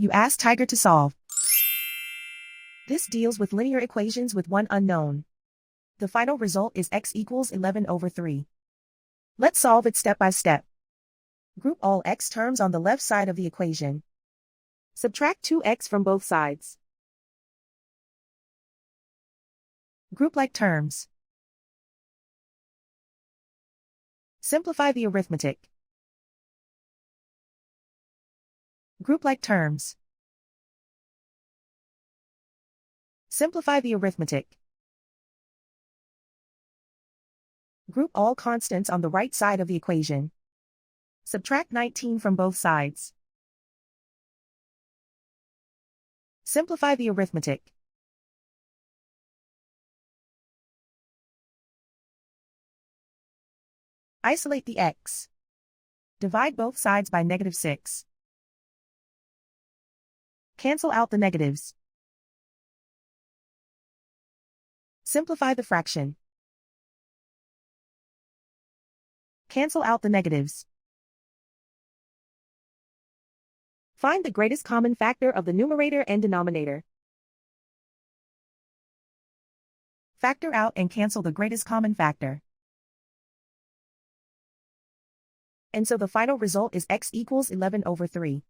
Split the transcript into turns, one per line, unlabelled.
You ask Tiger to solve. This deals with linear equations with one unknown. The final result is x equals 11 over 3. Let's solve it step by step. Group all x terms on the left side of the equation. Subtract 2x from both sides. Group like terms. Simplify the arithmetic. Group like terms. Simplify the arithmetic. Group all constants on the right side of the equation. Subtract 19 from both sides. Simplify the arithmetic. Isolate the x. Divide both sides by -6. Cancel out the negatives. Simplify the fraction. Cancel out the negatives. Find the greatest common factor of the numerator and denominator. Factor out and cancel the greatest common factor. And so the final result is x equals 11 over 3.